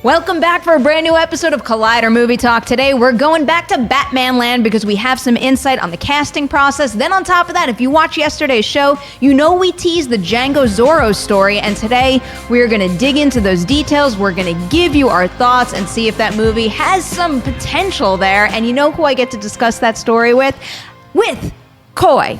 Welcome back for a brand new episode of Collider Movie Talk. Today, we're going back to Batman land because we have some insight on the casting process. Then on top of that, if you watch yesterday's show, you know we teased the Django Zorro story, and today we are going to dig into those details. We're going to give you our thoughts and see if that movie has some potential there. And you know who I get to discuss that story with? With Coy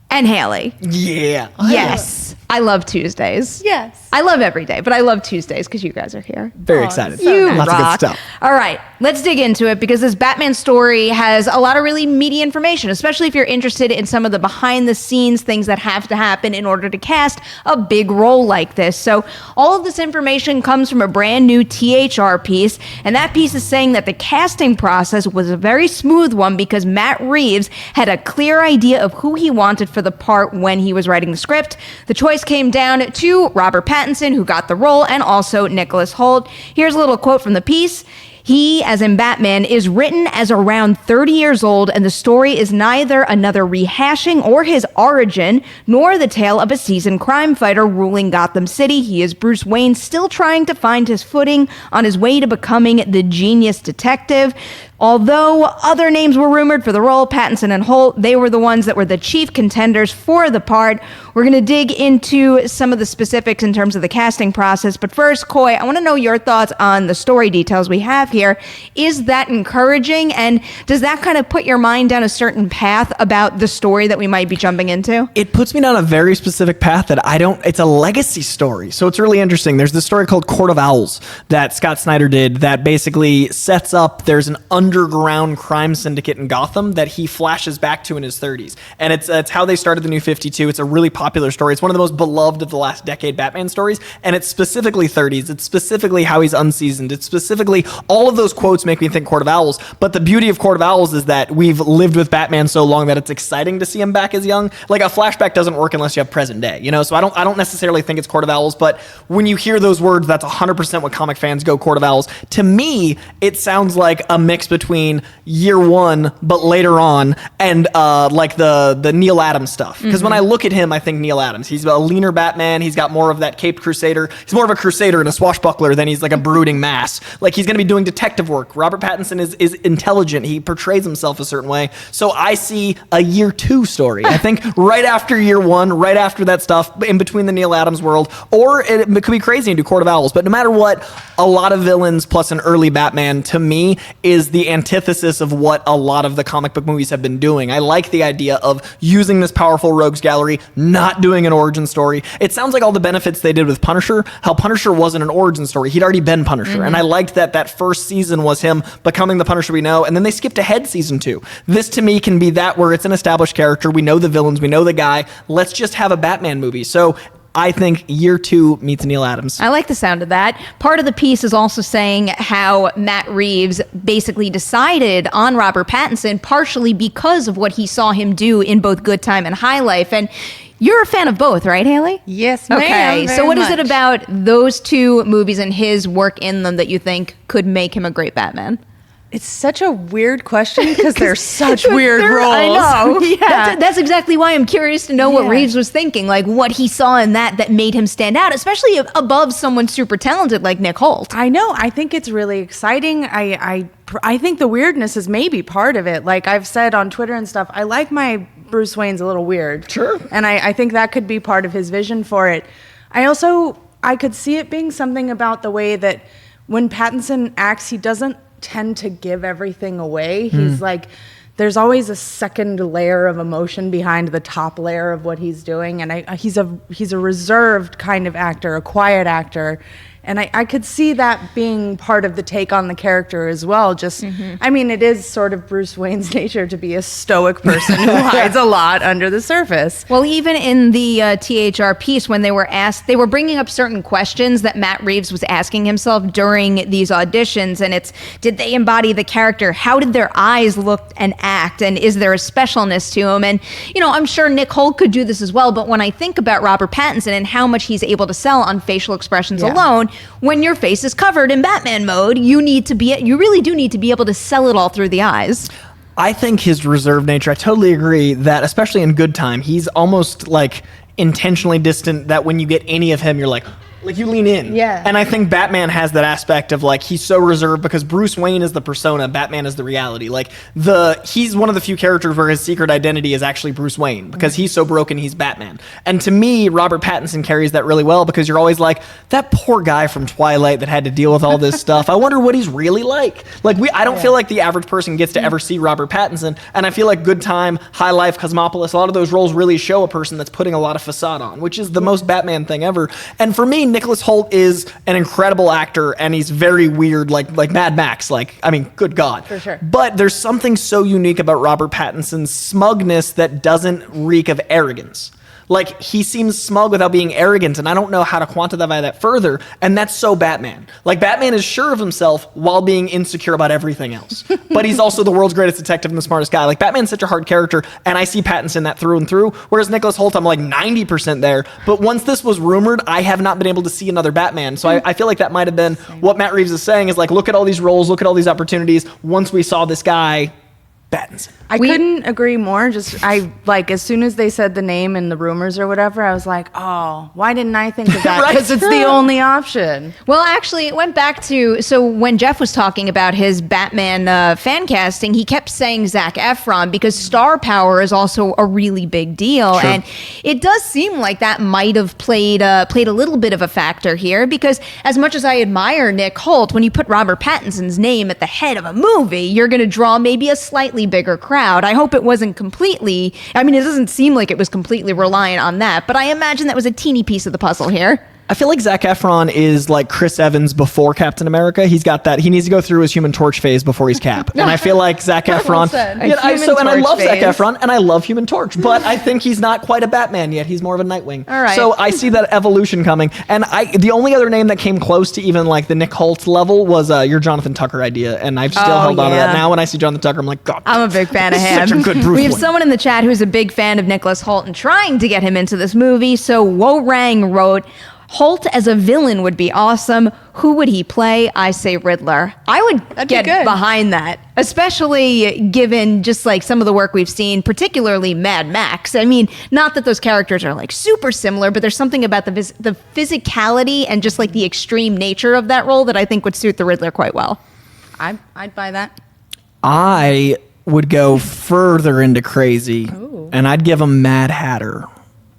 and Haleigh. Yeah. Yes. I love Tuesdays. Yes. I love every day, but I love Tuesdays because you guys are here. Very excited. You Lots rock. of good stuff. All right, let's dig into it because this Batman story has a lot of really meaty information, especially if you're interested in some of the behind the scenes things that have to happen in order to cast a big role like this. So all of this information comes from a brand new THR piece, and that piece is saying that the casting process was a very smooth one because Matt Reeves had a clear idea of who he wanted for the part when he was writing the script. The choice came down to Robert Pattinson, who got the role, and also Nicholas Hoult. Here's a little quote from the piece. He, as in Batman, is written as around 30 years old, and the story is neither another rehashing or his origin, nor the tale of a seasoned crime fighter ruling Gotham City. He is Bruce Wayne, still trying to find his footing on his way to becoming the genius detective. Although other names were rumored for the role, Pattinson and Hoult, they were the ones that were the chief contenders for the part. We're going to dig into some of the specifics in terms of the casting process. But first, Coy, I want to know your thoughts on the story details we have here. Is that encouraging? And does that kind of put your mind down a certain path about the story that we might be jumping into? It puts me down a very specific path that it's a legacy story. So it's really interesting. There's this story called Court of Owls that Scott Snyder did that basically sets up, there's an underground crime syndicate in Gotham that he flashes back to in his 30s. And it's how they started the New 52. It's a really popular story. It's one of the most beloved of the last decade Batman stories. And it's specifically 30s. It's specifically how he's unseasoned. It's specifically, all of those quotes make me think Court of Owls. But the beauty of Court of Owls is that we've lived with Batman so long that it's exciting to see him back as young. Like a flashback doesn't work unless you have present day, you know? So I don't necessarily think it's Court of Owls, but when you hear those words, that's 100% what comic fans go Court of Owls. To me, it sounds like a mix between year one, but later on, and like the Neil Adams stuff. Because when I look at him, I think Neil Adams. He's a leaner Batman. He's got more of that caped crusader. He's more of a crusader and a swashbuckler than he's like a brooding mass. Like he's going to be doing detective work. Robert Pattinson is intelligent. He portrays himself a certain way. So I see a year two story. I think right after year one, right after that stuff, in between the Neil Adams world, or it could be crazy and do Court of Owls. But no matter what, a lot of villains plus an early Batman, to me, is the antithesis of what a lot of the comic book movies have been doing. I like the idea of using this powerful rogues gallery, not doing an origin story. It sounds like all the benefits they did with Punisher, how Punisher wasn't an origin story. He'd already been Punisher. And I liked that first season was him becoming the Punisher we know, and then they skipped ahead season 2. This to me can be that where it's an established character. We know the villains, we know the guy. Let's just have a Batman movie. So I think year 2 meets Neil Adams. I like the sound of that. Part of the piece is also saying how Matt Reeves basically decided on Robert Pattinson partially because of what he saw him do in both Good Time and High Life. And you're a fan of both, right, Haleigh? Yes, ma'am. Okay, so what is it about those two movies and his work in them that you think could make him a great Batman? It's such a weird question because they're such weird roles. I know. Yeah. That's exactly why I'm curious to know what Reeves was thinking, like what he saw in that made him stand out, especially above someone super talented like Nick Hoult. I know. I think it's really exciting. I think the weirdness is maybe part of it. Like I've said on Twitter and stuff, I like my Bruce Wayne's a little weird. Sure. And I think that could be part of his vision for it. I could see it being something about the way that when Pattinson acts, he doesn't tend to give everything away. He's like, there's always a second layer of emotion behind the top layer of what he's doing, and he's a reserved kind of actor, a quiet actor, and I could see that being part of the take on the character as well. Just, I mean, it is sort of Bruce Wayne's nature to be a stoic person who hides a lot under the surface. Well, even in the THR piece, when they were asked, they were bringing up certain questions that Matt Reeves was asking himself during these auditions, and it's, did they embody the character? How did their eyes look and act? And is there a specialness to them? And, you know, I'm sure Nick Hoult could do this as well, but when I think about Robert Pattinson and how much he's able to sell on facial expressions alone, when your face is covered in Batman mode, you really do need to be able to sell it all through the eyes. I think his reserved nature, I totally agree that, especially in Good Time, he's almost like intentionally distant, that when you get any of him, you're like, Like, you lean in. Yeah. And I think Batman has that aspect of, like, he's so reserved because Bruce Wayne is the persona, Batman is the reality. Like, he's one of the few characters where his secret identity is actually Bruce Wayne because he's so broken, he's Batman. And to me, Robert Pattinson carries that really well because you're always like, that poor guy from Twilight that had to deal with all this stuff. I wonder what he's really like. Like, I don't feel like the average person gets to ever see Robert Pattinson. And I feel like Good Time, High Life, Cosmopolis, a lot of those roles really show a person that's putting a lot of facade on, which is the most Batman thing ever. And for me, Nicholas Hoult is an incredible actor, and he's very weird, like Mad Max. Like, I mean, good God. For sure. But there's something so unique about Robert Pattinson's smugness that doesn't reek of arrogance. Like, he seems smug without being arrogant, and I don't know how to quantify that further, and that's so Batman. Like, Batman is sure of himself while being insecure about everything else. But he's also the world's greatest detective and the smartest guy. Like, Batman's such a hard character, and I see Pattinson that through and through, whereas Nicholas Hoult, I'm like 90% there. But once this was rumored, I have not been able to see another Batman. So I feel like that might have been what Matt Reeves is saying, is like, look at all these roles, look at all these opportunities. Once we saw this guy, Pattinson. I couldn't agree more. As soon as they said the name and the rumors or whatever, I was like, oh, why didn't I think of that? Right. Because it's the only option. Well, actually, it went back to, so when Jeff was talking about his Batman fan casting, he kept saying Zac Efron because star power is also a really big deal. Sure. And it does seem like that might have played a little bit of a factor here, because as much as I admire Nick Hoult, when you put Robert Pattinson's name at the head of a movie, you're going to draw maybe a slightly bigger crowd. I hope it wasn't completely, I mean, it doesn't seem like it was completely reliant on that, but I imagine that was a teeny piece of the puzzle here. I feel like Zac Efron is like Chris Evans before Captain America. He's got that. He needs to go through his Human Torch phase before he's Cap. And I feel like Zac Efron. said. I love Zac Efron and I love Human Torch, but I think he's not quite a Batman yet. He's more of a Nightwing. All right. So I see that evolution coming. And the only other name that came close to even like the Nick Hoult level was your Jonathan Tucker idea, and I've still held on to that. Now when I see Jonathan Tucker, I'm like, God, I'm a big fan of him. Such a good Bruce We have Wayne. someone in the chat who's a big fan of Nicholas Hoult and trying to get him into this movie. So Wo-Rang wrote, Holt as a villain would be awesome. Who would he play? I say Riddler. I would get behind that, especially given just like some of the work we've seen, particularly Mad Max. I mean, not that those characters are like super similar, but there's something about the physicality and just like the extreme nature of that role that I think would suit the Riddler quite well. I'd buy that. I would go further into crazy, and I'd give him Mad Hatter.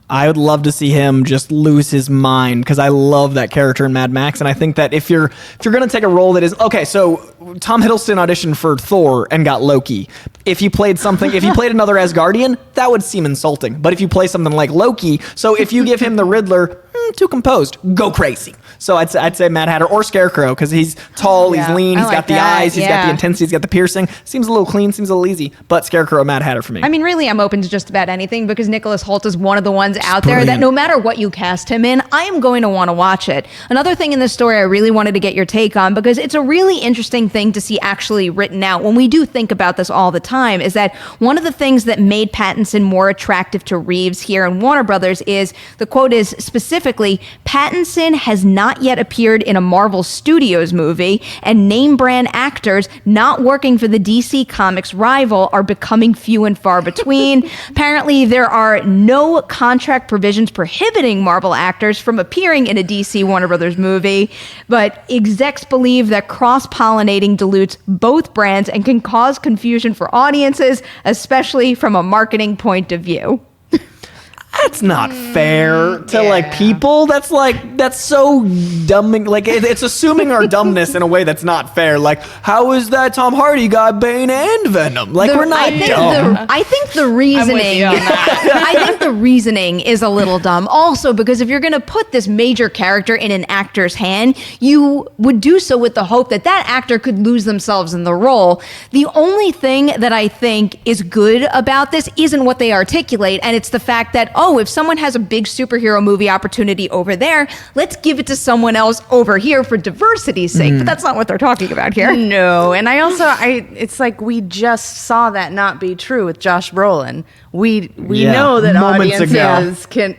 I would love to see him just lose his mind because I love that character in Mad Max, and I think that if you're going to take a role that is okay, so Tom Hiddleston auditioned for Thor and got Loki. If you played another Asgardian, that would seem insulting. But if you play something like Loki, so if you give him the Riddler, too composed, go crazy. So I'd say Mad Hatter or Scarecrow because he's tall, he's lean, he's got the eyes, he's got the intensity, he's got the piercing. Seems a little clean, seems a little easy, but Scarecrow or Mad Hatter for me. I mean, really, I'm open to just about anything because Nicholas Hoult is one of the ones out there that no matter what you cast him in, I am going to want to watch it. Another thing in this story I really wanted to get your take on, because it's a really interesting thing to see actually written out when we do think about this all the time, is that one of the things that made Pattinson more attractive to Reeves here in Warner Brothers is, the quote is specifically, Pattinson has not yet appeared in a Marvel Studios movie, and name brand actors not working for the DC Comics rival are becoming few and far between. Apparently, there are no contract provisions prohibiting Marvel actors from appearing in a DC Warner Brothers movie, but execs believe that cross-pollinating dilutes both brands and can cause confusion for audiences, especially from a marketing point of view. That's not fair to like people. That's so dumbing. Like it's assuming our dumbness in a way that's not fair. Like, how is that Tom Hardy got Bane and Venom? Like, we're not dumb. I think the reasoning. I think the reasoning is a little dumb. Also, because if you're going to put this major character in an actor's hand, you would do so with the hope that that actor could lose themselves in the role. The only thing that I think is good about this isn't what they articulate, and it's the fact that, if someone has a big superhero movie opportunity over there, let's give it to someone else over here for diversity's sake. But that's not what they're talking about here. No, and it's like we just saw that not be true with Josh Brolin. We know that audiences can,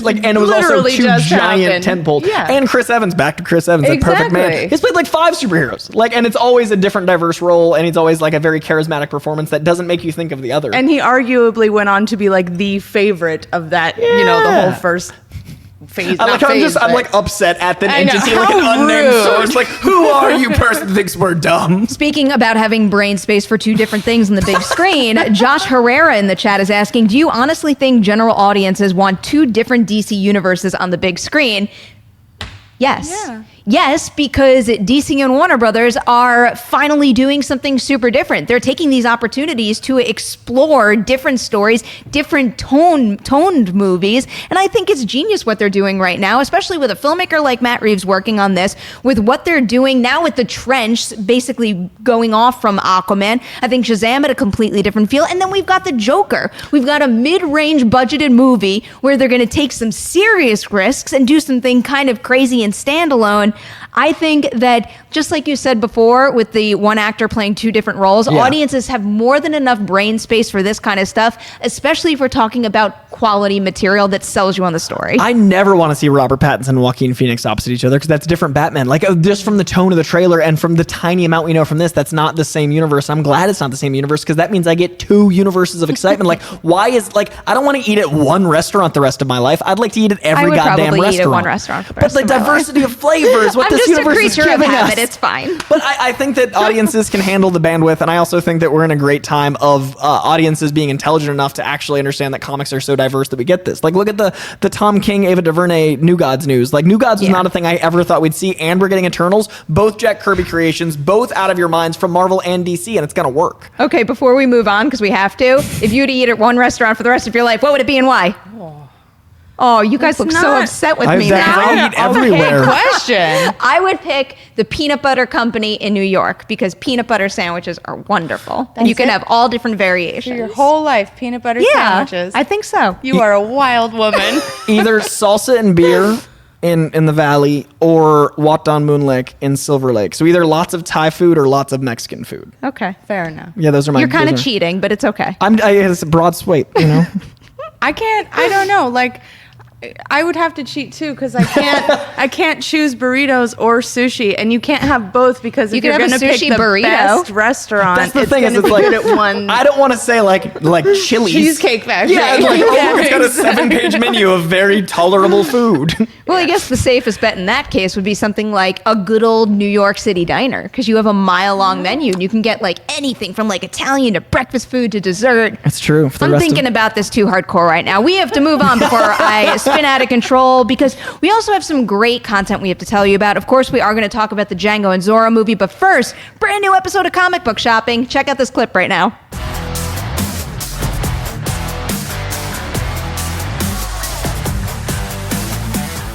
like, and it was also two giant tentpoles. Yeah. And Chris Evans, back to Chris Evans, that perfect man. He's played like 5 superheroes. Like, and it's always a different diverse role, and it's always like a very charismatic performance that doesn't make you think of the other. And he arguably went on to be like the favorite of that, the whole first phased. I'm like upset at the I know. entity, like an How unnamed rude. source. Like, who are you person that thinks we're dumb? Speaking about having brain space for two different things on the big screen, Josh Herrera in the chat is asking, do you honestly think general audiences want two different DC universes on the big screen? Yes. Yeah. Yes, because DC and Warner Brothers are finally doing something super different. They're taking these opportunities to explore different stories, different toned movies, and I think it's genius what they're doing right now, especially with a filmmaker like Matt Reeves working on this, with what they're doing now with The Trench basically going off from Aquaman. I think Shazam had a completely different feel, and then we've got The Joker. We've got a mid-range budgeted movie where they're going to take some serious risks and do something kind of crazy and standalone. I think that, just like you said before, with the one actor playing two different roles, audiences have more than enough brain space for this kind of stuff, especially if we're talking about quality material that sells you on the story. I never want to see Robert Pattinson and Joaquin Phoenix opposite each other because that's different Batman. Like, just from the tone of the trailer and from the tiny amount we know from this, that's not the same universe. I'm glad it's not the same universe because that means I get two universes of excitement. Like, I don't want to eat at one restaurant the rest of my life. I'd like to eat at every goddamn I would probably restaurant. eat at one restaurant for the But rest the of my life. diversity of flavors, what I'm this just a universe is creature of giving habit. us. It's fine. But I think that audiences can handle the bandwidth, and I also think that we're in a great time of audiences being intelligent enough to actually understand that comics are so diverse that we get this. Like, look at the Tom King, Ava DuVernay New Gods news. Like, New Gods was not a thing I ever thought we'd see, and we're getting Eternals, both Jack Kirby creations, both out of your minds from Marvel and DC, and it's going to work. Okay, before we move on, because we have to, if you were to eat at one restaurant for the rest of your life, what would it be and why? Oh, you guys look so not- upset with I me definitely now. eat everywhere. Question. I would pick the Peanut Butter Company in New York because peanut butter sandwiches are wonderful. And you can it? have all different variations. Your whole life, peanut butter sandwiches. I think so. You are a wild woman. Either salsa and beer in the Valley or Wat Don Moon Lake in Silver Lake. So either lots of Thai food or lots of Mexican food. Okay. Fair enough. Yeah, those are my. You're kind of those are- cheating, but it's okay. It's a broad swipe, you know. I don't know. Like, I would have to cheat too because I can't choose burritos or sushi, and you can't have both because You if can you're have a going to pick sushi the burrito. best restaurant, That's the it's thing is, gonna it's be like good at one. I don't want to say like Chili's Cheesecake Factory. Yeah, it's like Yeah, it's got a 7-page menu of very tolerable food. Well, I guess the safest bet in that case would be something like a good old New York City diner because you have a mile-long menu and you can get like anything from like Italian to breakfast food to dessert. That's true. For the I'm rest thinking about this too hardcore right now. We have to move on before I spin out of control because we also have some great content we have to tell you about. Of course, we are going to talk about the Django and Zorro movie, but first, brand new episode of Comic Book Shopping. Check out this clip right now.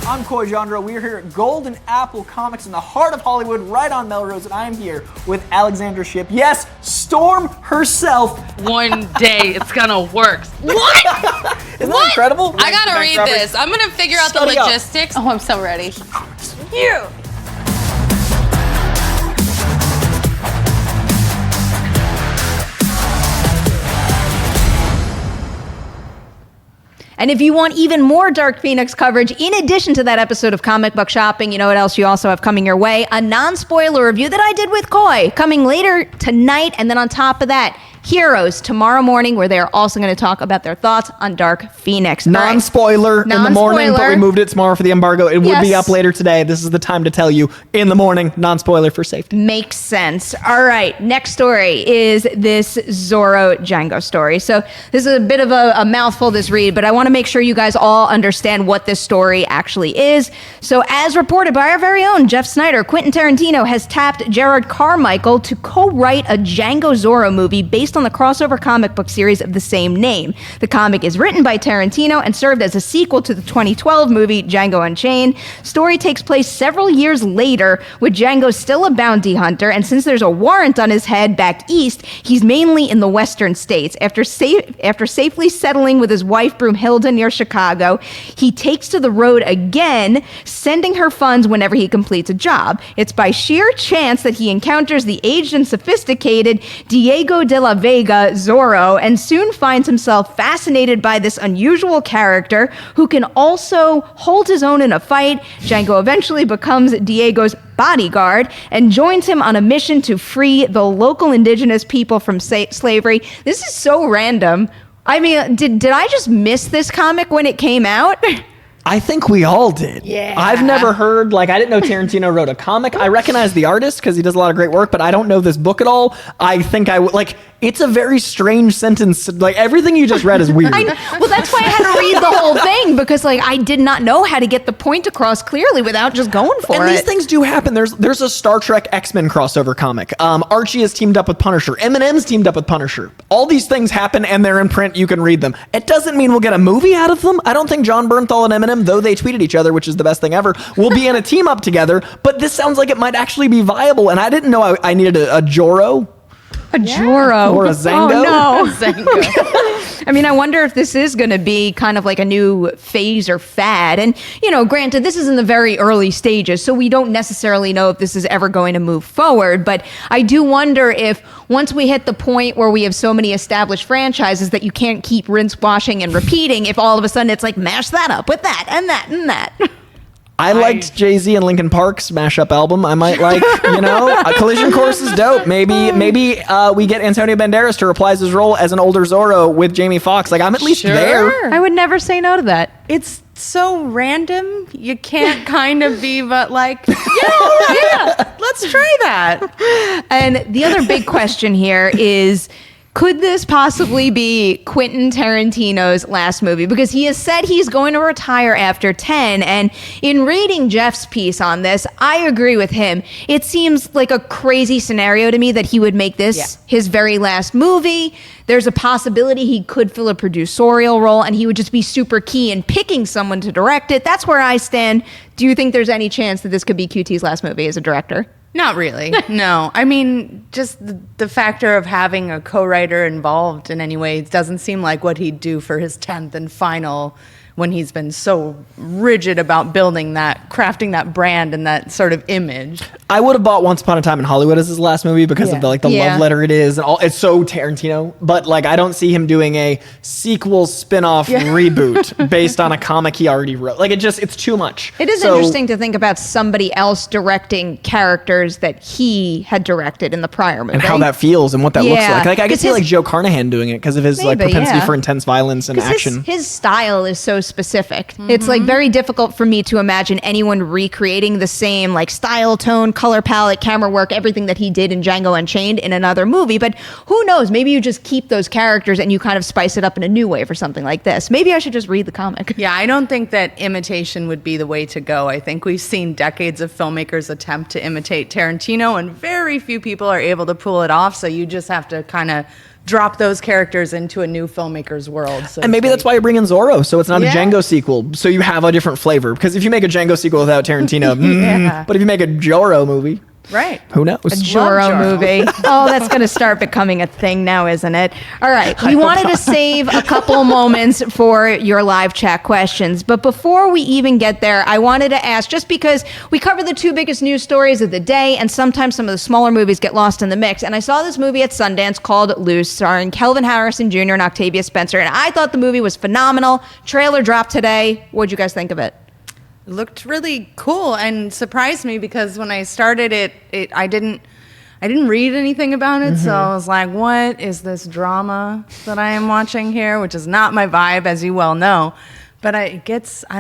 I'm Coy Jandreau. We're here at Golden Apple Comics in the heart of Hollywood, right on Melrose, and I am here with Alexandra Shipp. Yes, Storm herself. One day it's gonna work. What? Isn't that incredible? I gotta read Robert. this. I'm gonna figure out the Study up. logistics. Oh, I'm so ready. You. And if you want even more Dark Phoenix coverage, in addition to that episode of Comic Book Shopping, you know what else you also have coming your way? A non-spoiler review that I did with Coy, coming later tonight. And then on top of that, Heroes tomorrow morning, where they are also going to talk about their thoughts on Dark Phoenix. All right. Non-spoiler in the morning, but we moved it tomorrow for the embargo. It would be Yes. up later today. This is the time to tell you in the morning, non-spoiler for safety. Makes sense. All right, next story is this Zorro Django story. So this is a bit of a mouthful, this read, but I want to make sure you guys all understand what this story actually is. So as reported by our very own Jeff Snyder, Quentin Tarantino has tapped Gerard Carmichael to co-write a Django Zorro movie based on the crossover comic book series of the same name. The comic is written by Tarantino and served as a sequel to the 2012 movie Django Unchained. Story takes place several years later, with Django still a bounty hunter, and since there's a warrant on his head back east, he's mainly in the western states. After safely settling with his wife Broomhilda near Chicago, he takes to the road again, sending her funds whenever he completes a job. It's by sheer chance that he encounters the aged and sophisticated Diego de la Vega, Zorro, and soon finds himself fascinated by this unusual character who can also hold his own in a fight. Django eventually becomes Diego's bodyguard and joins him on a mission to free the local indigenous people from slavery. This is so random. I mean, did I just miss this comic when it came out? I think we all did. Yeah. I've never heard, I didn't know Tarantino wrote a comic. I recognize the artist because he does a lot of great work, but I don't know this book at all. I think I would, it's a very strange sentence. Everything you just read is weird. Well, that's why I had to read the whole thing, because I did not know how to get the point across clearly without just going for it. And these things do happen. There's a Star Trek XMen crossover comic. Archie is teamed up with Punisher. Eminem's teamed up with Punisher. All these things happen and they're in print. You can read them. It doesn't mean we'll get a movie out of them. I don't think John Bernthal and Eminem, though they tweeted each other, which is the best thing ever, will be in a team up together. But this sounds like it might actually be viable. And I didn't know I needed a Zorro. A Zorro. Or a Django. Oh, no. I mean, I wonder if this is going to be kind of like a new phase or fad. And, granted, this is in the very early stages, so we don't necessarily know if this is ever going to move forward. But I do wonder if once we hit the point where we have so many established franchises that you can't keep rinse, washing, and repeating, if all of a sudden it's mash that up with that and that and that. I liked Jay-Z and Linkin Park's mashup album. I might a Collision Course is dope. Maybe we get Antonio Banderas to reprise his role as an older Zorro with Jamie Foxx. I'm at least there. I would never say no to that. It's so random. You can't kind of be, but let's try that. And the other big question here is, could this possibly be Quentin Tarantino's last movie? Because he has said he's going to retire after 10. And in reading Jeff's piece on this, I agree with him. It seems like a crazy scenario to me that he would make this his very last movie. There's a possibility he could fill a producerial role and he would just be super key in picking someone to direct it. That's where I stand. Do you think there's any chance that this could be QT's last movie as a director? Not really. No. I mean, just the factor of having a co-writer involved in any way doesn't seem like what he'd do for his 10th and final, when he's been so rigid about crafting that brand and that sort of image. I would have bought Once Upon a Time in Hollywood as his last movie because of the love letter it is and all. It's so Tarantino, but I don't see him doing a sequel spin-off reboot based on a comic he already wrote. It's too much. It is interesting to think about somebody else directing characters that he had directed in the prior movie. And how that feels and what that looks like. I could see Joe Carnahan doing it because of his propensity for intense violence and action. His style is so specific. Mm-hmm. It's very difficult for me to imagine anyone recreating the same style, tone, color palette, camera work, everything that he did in Django Unchained in another movie. But who knows? Maybe you just keep those characters and you kind of spice it up in a new way for something like this. Maybe I should just read the comic. Yeah, I don't think that imitation would be the way to go. I think we've seen decades of filmmakers attempt to imitate Tarantino and very few people are able to pull it off. So you just have to kind of drop those characters into a new filmmaker's world. So and maybe that's why you bring in Zorro, so it's not a Django sequel, so you have a different flavor. Because if you make a Django sequel without Tarantino, but if you make a Zorro movie, right? Who knows? A Zorro movie. Oh, that's going to start becoming a thing now, isn't it? All right. We wanted to save a couple moments for your live chat questions. But before we even get there, I wanted to ask, just because we cover the two biggest news stories of the day, and sometimes some of the smaller movies get lost in the mix. And I saw this movie at Sundance called Loose, starring Kelvin Harrison Jr. and Octavia Spencer. And I thought the movie was phenomenal. Trailer dropped today. What'd you guys think of it? Looked really cool and surprised me because when I started it I didn't read anything about it, so I was like, what is this drama that I am watching here, which is not my vibe, as you well know. But I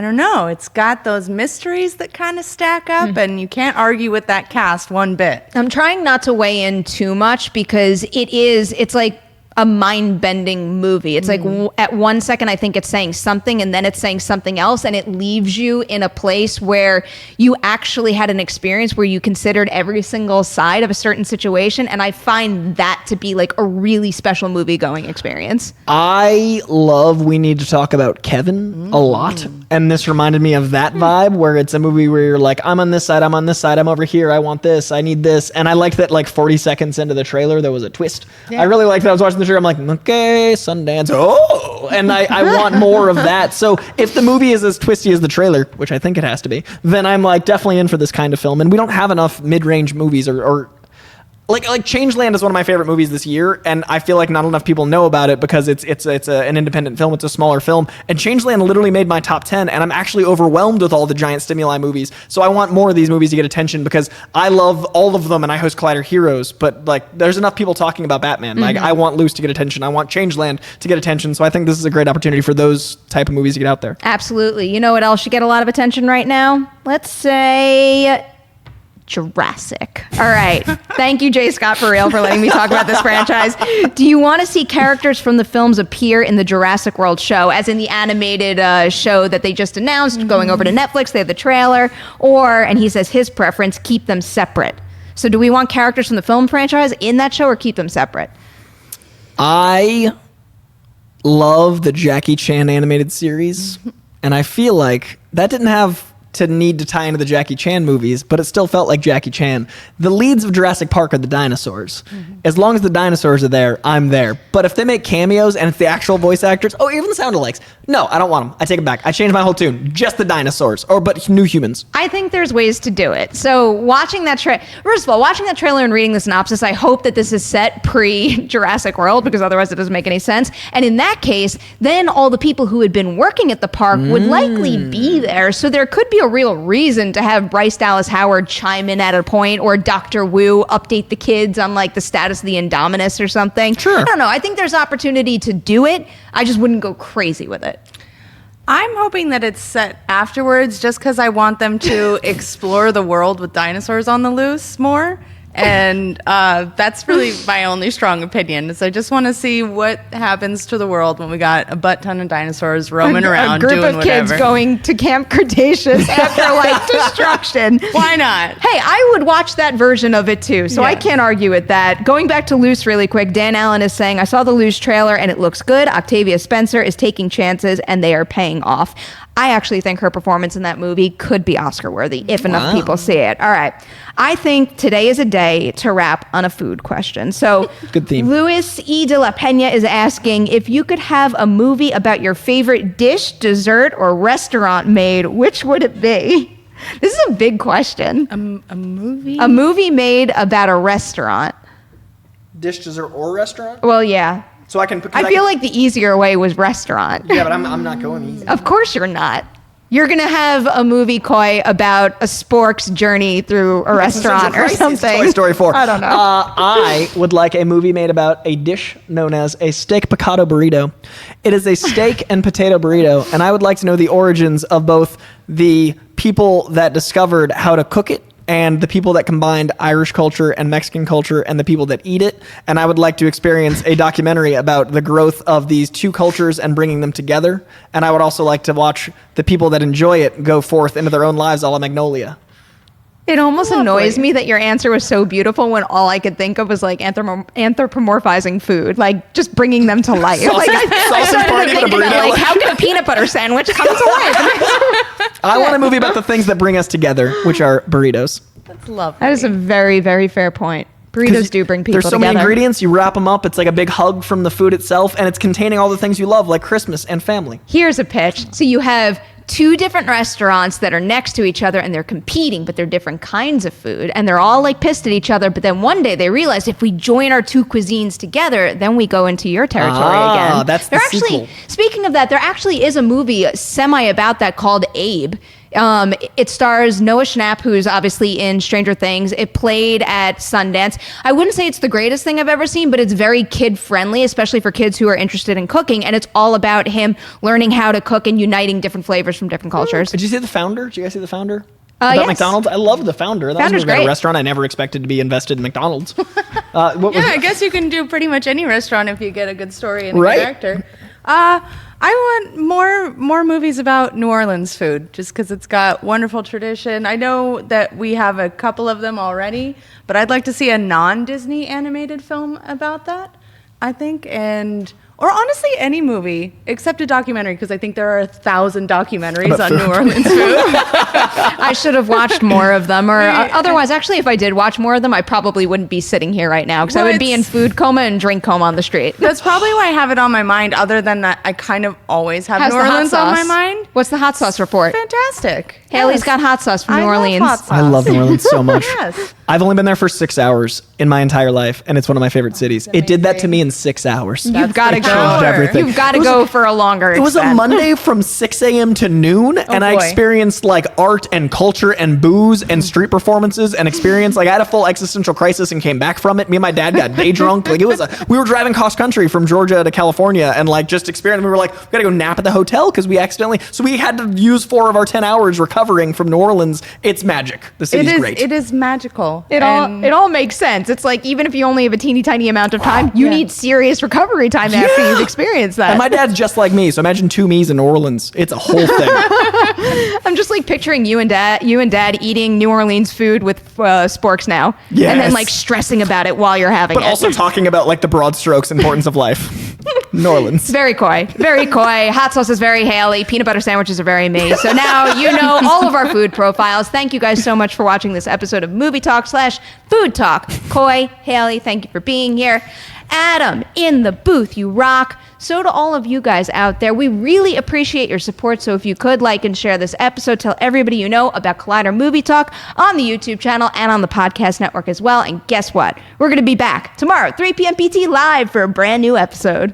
don't know, it's got those mysteries that kind of stack up and you can't argue with that cast one bit. I'm trying not to weigh in too much because it's like a mind-bending movie. It's at 1 second I think it's saying something and then it's saying something else, and it leaves you in a place where you actually had an experience where you considered every single side of a certain situation, and I find that to be a really special movie-going experience. I love We Need to Talk About Kevin a lot, and this reminded me of that vibe where it's a movie where you're I'm on this side, I'm on this side, I'm over here, I want this, I need this, and I liked that 40 seconds into the trailer there was a twist. I really liked that. I was watching the trailer, I'm like, okay, Sundance, and I want more of that. So if the movie is as twisty as the trailer, which I think it has to be, then I'm definitely in for this kind of film. And we don't have enough mid-range movies or Like Changeland is one of my favorite movies this year, and I feel like not enough people know about it because it's an independent film. It's a smaller film, and Changeland literally made my top 10, and I'm actually overwhelmed with all the giant stimuli movies. So I want more of these movies to get attention because I love all of them, and I host Collider Heroes. But like, there's enough people talking about Batman. Like, I want Loose to get attention. I want Changeland to get attention. So I think this is a great opportunity for those type of movies to get out there. Absolutely. You know what else should get a lot of attention right now? Let's say Jurassic. All right. Thank you, J. Scott, for real, for letting me talk about this franchise. Do you want to see characters from the films appear in the Jurassic World show, as in the animated show that they just announced, going over to Netflix? They have the trailer. Or, and he says his preference, keep them separate. So do we want characters from the film franchise in that show or keep them separate? I love the Jackie Chan animated series, and I feel like that didn't have to need to tie into the Jackie Chan movies, but it still felt like Jackie Chan. The leads of Jurassic Park are the dinosaurs. As long as the dinosaurs are there, I'm there. But if they make cameos and it's the actual voice actors, even the sound alikes, no, I don't want them. I take it back. I changed my whole tune. Just the dinosaurs, but new humans. I think there's ways to do it. So watching that first of all, watching that trailer and reading the synopsis, I hope that this is set pre-Jurassic World, because otherwise it doesn't make any sense. And in that case, then all the people who had been working at the park would likely be there. So there could be a real reason to have Bryce Dallas Howard chime in at a point, or Dr. Wu update the kids on like the status of the Indominus or something. Sure. I don't know. I think there's opportunity to do it. I just wouldn't go crazy with it. I'm hoping that it's set afterwards, just because I want them to explore the world with dinosaurs on the loose more. And that's really my only strong opinion. So I just want to see what happens to the world when we got a butt ton of dinosaurs roaming around doing whatever. A group of kids going to Camp Cretaceous after like destruction. Why not? Hey, I would watch that version of it too, so I can't argue with that. Going back to Loose really quick, Dan Allen is saying, I saw the Loose trailer and it looks good. Octavia Spencer is taking chances and they are paying off. I actually think her performance in that movie could be Oscar worthy if enough people see it. All right. I think today is a day to wrap on a food question. So good theme. Luis E. de la Pena is asking, if you could have a movie about your favorite dish, dessert, or restaurant made, which would it be? This is a big question. A movie? A movie made about a restaurant. Dish, dessert, or restaurant? Well, yeah. So I feel like the easier way was restaurant. Yeah, but I'm not going easy. Of course you're not. You're going to have a movie, Coy, about a spork's journey through a restaurant or something. Toy Story 4. I don't know. I would like a movie made about a dish known as a steak picado burrito. It is a steak and potato burrito, and I would like to know the origins of both the people that discovered how to cook it and the people that combined Irish culture and Mexican culture and the people that eat it. And I would like to experience a documentary about the growth of these two cultures and bringing them together. And I would also like to watch the people that enjoy it go forth into their own lives a la Magnolia. It almost annoys me that your answer was so beautiful when all I could think of was like anthropomorphizing food, like just bringing them to life. I started to think about like, how can a peanut butter sandwich come to life? I want a movie about the things that bring us together, which are burritos. That's lovely. That is a very, very fair point. Burritos do bring people together. There's so many ingredients, you wrap them up, it's like a big hug from the food itself, and it's containing all the things you love, like Christmas and family. Here's a pitch. So you have two different restaurants that are next to each other and they're competing, but they're different kinds of food and they're all like pissed at each other. But then one day they realize if we join our two cuisines together, then we go into your territory again. That's the sequel. Speaking of that, there actually is a movie semi about that called Abe. It stars Noah Schnapp, who's obviously in Stranger Things. It played at Sundance. I wouldn't say it's the greatest thing I've ever seen, but it's very kid-friendly, especially for kids who are interested in cooking. And it's all about him learning how to cook and uniting different flavors from different cultures. Did you see The Founder? Did you guys see The Founder? About yes. McDonald's? I loved The Founder. That Founder's was a great. restaurant I never expected to be invested in McDonald's. I guess you can do pretty much any restaurant if you get a good story and a Right. good actor. I want more movies about New Orleans food, just because it's got wonderful tradition. I know that we have a couple of them already, but I'd like to see a non-Disney animated film about that, I think, Or honestly, any movie except a documentary, because I think there are 1,000 documentaries on New Orleans food. I should have watched more of them, or otherwise, actually, if I did watch more of them, I probably wouldn't be sitting here right now because I would be in food coma and drink coma on the street. That's probably why I have it on my mind. Other than that, I kind of always have How's New the hot Orleans on my sauce? mind. What's the hot sauce report? Fantastic. Haley's Yes. got hot sauce from I New love Orleans. hot sauce. I love New Orleans so much. Yes. I've only been there for 6 hours in my entire life, and it's one of my favorite cities. It did that to me in 6 hours. You've got to It go. changed everything. You've got to It was go for a longer It was a extent. Monday from 6 a.m. to noon, and I boy. experienced like art and culture and booze and street performances and experience. Like I had a full existential crisis and came back from it. Me and my dad got day drunk. Like we were driving cross country from Georgia to California and like just experiencing. We were like, we gotta go nap at the hotel because we accidentally. So we had to use 4 of our 10 hours recovering from New Orleans. It's magic. The city's great. It is magical. It all makes sense. It's like even if you only have a teeny tiny amount of time, you need serious recovery time after you've experienced that. And my dad's just like me, so imagine 2 me's in New Orleans. It's a whole thing. I'm just like picturing you and dad eating New Orleans food with sporks now, and then Yes. like stressing about it while you're having But it. also talking about like the broad strokes importance of life. New Orleans. Very coy. Very coy. Hot sauce is very Haleigh. Peanut butter sandwiches are very me. So now you know all of our food profiles. Thank you guys so much for watching this episode of Movie Talk / Food Talk. Coy, Haleigh, thank you for being here. Adam, in the booth, you rock. So to all of you guys out there, we really appreciate your support. So if you could like and share this episode, tell everybody you know about Collider Movie Talk on the YouTube channel and on the podcast network as well. And guess what? We're going to be back tomorrow, 3 p.m. PT live for a brand new episode.